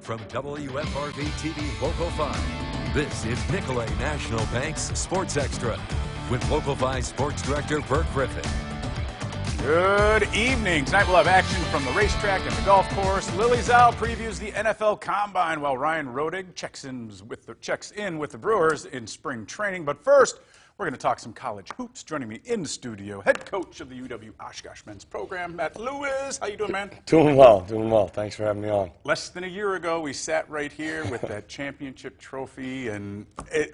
From WFRV TV Local 5, this is Nicolay National Bank's Sports Extra with Local 5 Sports Director Burke Griffin. Good evening. Tonight we'll have action from the racetrack and the golf course. Lily Zhao previews the NFL Combine while Ryan Rodig checks in with the Brewers in spring training. But first, we're going to talk some college hoops. Joining me in the studio, head coach of the UW-Oshkosh men's program, Matt Lewis. How you doing, man? Doing well. Thanks for having me on. Less than a year ago, we sat right here with that championship trophy, and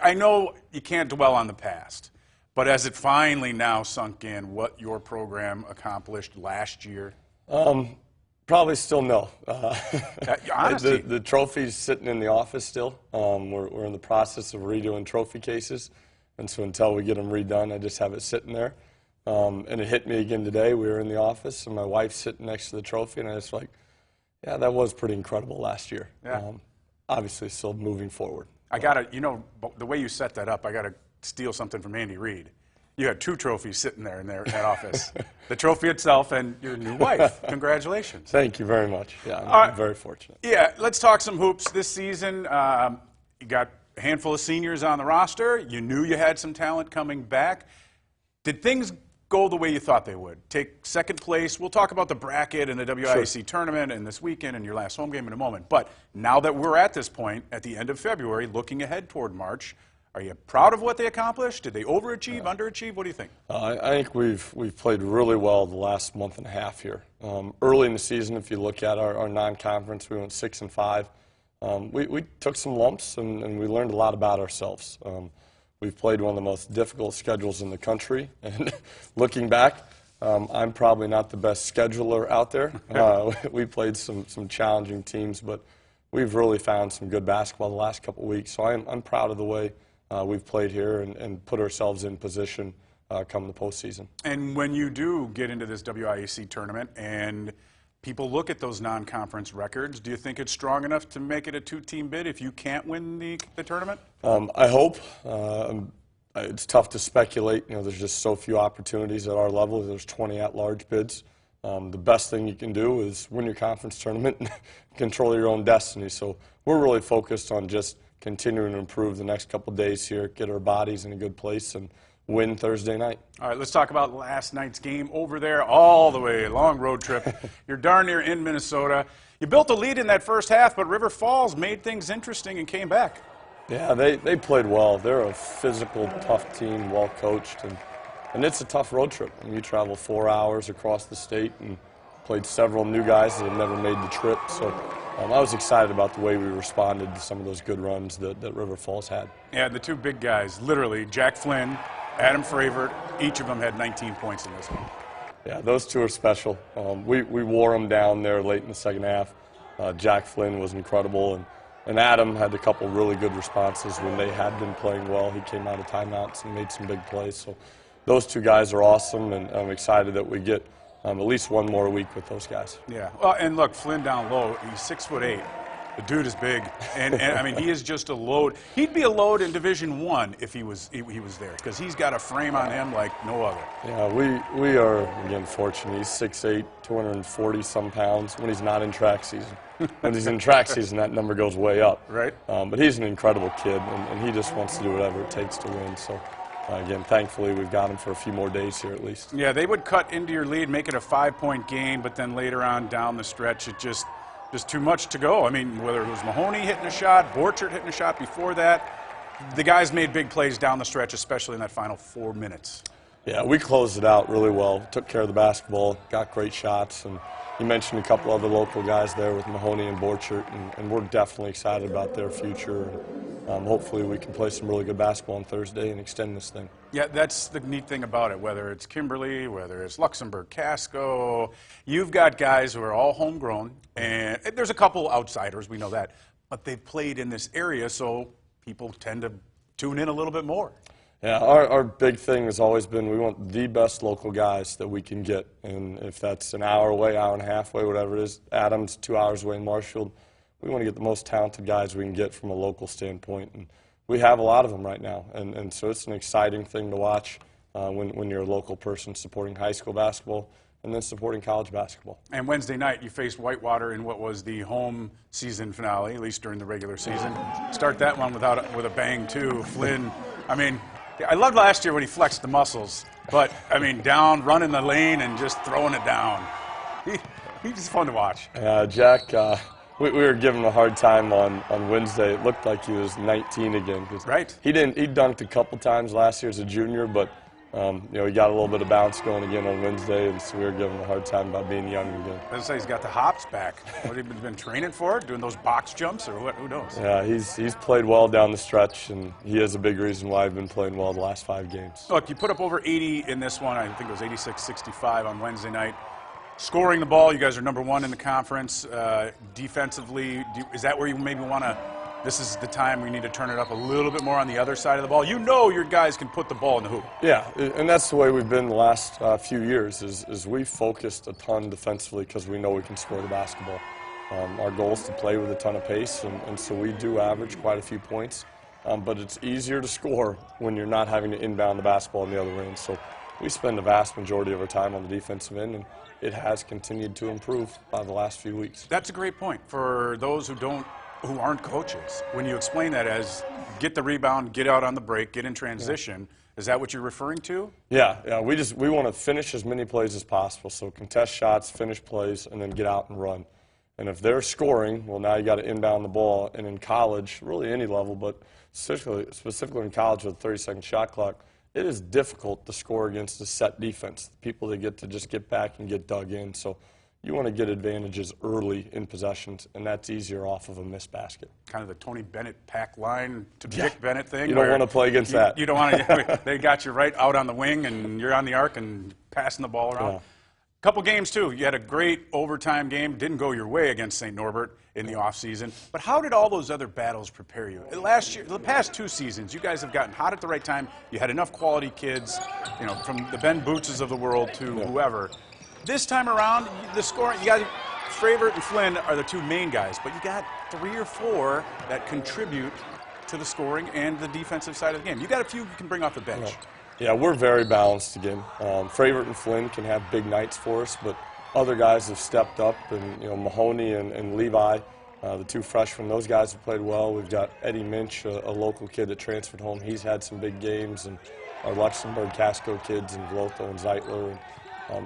I know you can't dwell on the past, but has it finally now sunk in what your program accomplished last year? Probably still no. Honestly. The trophy's sitting in the office still. We're in the process of redoing trophy cases. And so until we get them redone, I just have it sitting there. And it hit me again today. We were in the office, and my wife's sitting next to the trophy, and I was like, yeah, that was pretty incredible last year. Yeah. Obviously, still moving forward. I got to, the way you set that up, I got to steal something from Andy Reid. You had two trophies sitting there in that office. The trophy itself and your new wife. Congratulations. Thank you very much. Yeah, I'm very fortunate. Yeah, let's talk some hoops this season. You got a handful of seniors on the roster. You knew you had some talent coming back. Did things go the way you thought they would? Take second place. We'll talk about the bracket and the WIAC tournament and this weekend and your last home game in a moment. But now that we're at this point, at the end of February, looking ahead toward March, are you proud of what they accomplished? Did they overachieve, underachieve? What do you think? I think we've played really well the last month and a half here. Early in the season, if you look at our non-conference, we went 6-5. We took some lumps, and we learned a lot about ourselves. We've played one of the most difficult schedules in the country, and looking back, I'm probably not the best scheduler out there. We played some challenging teams, but we've really found some good basketball the last couple of weeks, so I'm proud of the way we've played here and put ourselves in position come the postseason. And when you do get into this WIAC tournament and people look at those non-conference records, do you think it's strong enough to make it a two-team bid if you can't win the tournament? I hope. It's tough to speculate. There's just so few opportunities at our level. There's 20 at-large bids. The best thing you can do is win your conference tournament and control your own destiny. So we're really focused on just continuing to improve the next couple of days here, get our bodies in a good place, and win Thursday night. All right, let's talk about last night's game over there all the way, long road trip. You're darn near in Minnesota. You built a lead in that first half, but River Falls made things interesting and came back. Yeah, they played well. They're a physical, tough team, well coached, and it's a tough road trip. You travel 4 hours across the state and played several new guys that have never made the trip. So I was excited about the way we responded to some of those good runs that River Falls had. Yeah, the two big guys, literally, Jack Flynn, Adam Fravert, each of them had 19 points in this one. Yeah, those two are special. We wore them down there late in the second half. Jack Flynn was incredible, and Adam had a couple really good responses when they had been playing well. He came out of timeouts and made some big plays. So those two guys are awesome, and I'm excited that we get at least one more week with those guys. Yeah, well, and look, Flynn down low, he's 6'8". The dude is big, and I mean, he is just a load. He'd be a load in Division I if he was there, because he's got a frame on him like no other. Yeah, we are, again, fortunate. He's 6'8", 240-some pounds when he's not in track season. When he's in track season, that number goes way up. Right. But he's an incredible kid, and he just wants to do whatever it takes to win. So, again, thankfully, we've got him for a few more days here at least. Yeah, they would cut into your lead, make it a 5-point game, but then later on down the stretch, it just too much to go. I mean, whether it was Mahoney hitting a shot, Borchert hitting a shot before that, the guys made big plays down the stretch, especially in that final 4 minutes. Yeah, we closed it out really well, took care of the basketball, got great shots, and you mentioned a couple other local guys there with Mahoney and Borchert, and we're definitely excited about their future. And hopefully we can play some really good basketball on Thursday and extend this thing. Yeah, that's the neat thing about it, whether it's Kimberly, whether it's Luxembourg, Casco. You've got guys who are all homegrown, and there's a couple outsiders, we know that, but they've played in this area, so people tend to tune in a little bit more. Yeah, our big thing has always been we want the best local guys that we can get. And if that's an hour away, hour and a half away, whatever it is, Adams, 2 hours away in Marshfield, we want to get the most talented guys we can get from a local standpoint. And we have a lot of them right now. And so it's an exciting thing to watch when you're a local person supporting high school basketball. and then supporting college basketball. And Wednesday night, you faced Whitewater in what was the home season finale, at least during the regular season. Start that one with a bang, too. Flynn, I mean, I loved last year when he flexed the muscles, but, I mean, down, running the lane, and just throwing it down. He's just fun to watch. Jack, we were giving him a hard time on Wednesday. It looked like he was 19 again. Right. He dunked a couple times last year as a junior, but he got a little bit of bounce going again on Wednesday, and so we were giving him a hard time about being young again. I was say he's got the hops back. What, have he been training for? Doing those box jumps or what? Who knows? Yeah, he's played well down the stretch, and he is a big reason why I've been playing well the last 5 games. Look, you put up over 80 in this one. I think it was 86-65 on Wednesday night. Scoring the ball, you guys are number 1 in the conference. Defensively, is that where you maybe want to? This is the time we need to turn it up a little bit more on the other side of the ball. You know your guys can put the ball in the hoop. Yeah, and that's the way we've been the last few years. Is we focused a ton defensively because we know we can score the basketball. Our goal is to play with a ton of pace, and so we do average quite a few points. But it's easier to score when you're not having to inbound the basketball in the other end. So we spend the vast majority of our time on the defensive end, and it has continued to improve by the last few weeks. That's a great point for those who aren't coaches. When you explain that as get the rebound, get out on the break, get in transition, is that what you're referring to? Yeah. We want to finish as many plays as possible. So contest shots, finish plays, and then get out and run. And if they're scoring, well, now you got to inbound the ball. And in college, really any level, but specifically in college with a 30-second shot clock, it is difficult to score against a set defense. The people that get to just get back and get dug in. So you want to get advantages early in possessions, and that's easier off of a missed basket. Kind of the Tony Bennett pack line to Dick Bennett thing. You don't want to play against that. You don't want to. They got you right out on the wing, and you're on the arc and passing the ball around. Yeah. Couple games, too. You had a great overtime game. Didn't go your way against St. Norbert in the offseason. But how did all those other battles prepare you? Last year, the past 2 seasons, you guys have gotten hot at the right time. You had enough quality kids, from the Ben Bootses of the world to whoever. This time around, the scoring, you got Fravert and Flynn are the 2 main guys, but you got 3 or 4 that contribute to the scoring and the defensive side of the game. You got a few you can bring off the bench. Yeah, we're very balanced again. Fravert and Flynn can have big nights for us, but other guys have stepped up, and Mahoney and Levi, the 2 freshmen, those guys have played well. We've got Eddie Minch, a local kid that transferred home. He's had some big games, and our Luxembourg Casco kids and Vlotho and Zeitler.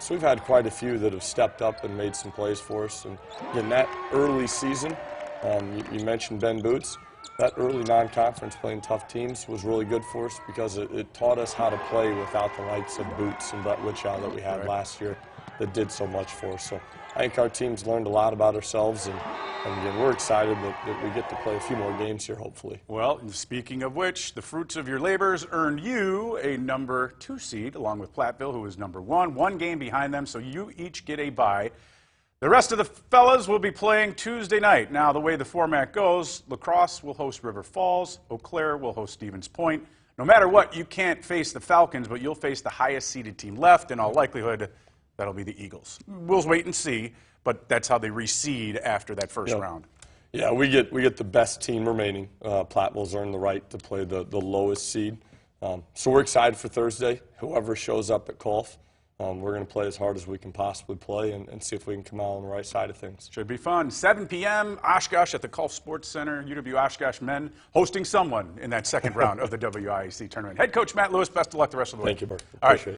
So we've had quite a few that have stepped up and made some plays for us. And again, that early season, you mentioned Ben Boots. That early non-conference playing tough teams was really good for us because it taught us how to play without the likes of Boots and Brett Witchow that we had last year that did so much for us. So I think our team's learned a lot about ourselves, and again, we're excited that we get to play a few more games here, hopefully. Well, speaking of which, the fruits of your labors earned you a number 2 seed, along with Platteville, who is number 1. 1 game behind them, so you each get a bye. The rest of the fellas will be playing Tuesday night. Now, the way the format goes, La Crosse will host River Falls, Eau Claire will host Stevens Point. No matter what, you can't face the Falcons, but you'll face the highest-seeded team left. In all likelihood, that'll be the Eagles. We'll wait and see, but that's how they reseed after that first round. Yeah, we get the best team remaining. Platteville's earned the right to play the lowest seed. So we're excited for Thursday. Whoever shows up at Colf, we're going to play as hard as we can possibly play and see if we can come out on the right side of things. Should be fun. 7 p.m., Oshkosh at the Colf Sports Center. UW-Oshkosh men hosting someone in that second round of the WIAC tournament. Head coach Matt Lewis, best of luck the rest of the way. Thank you, Burke. All right.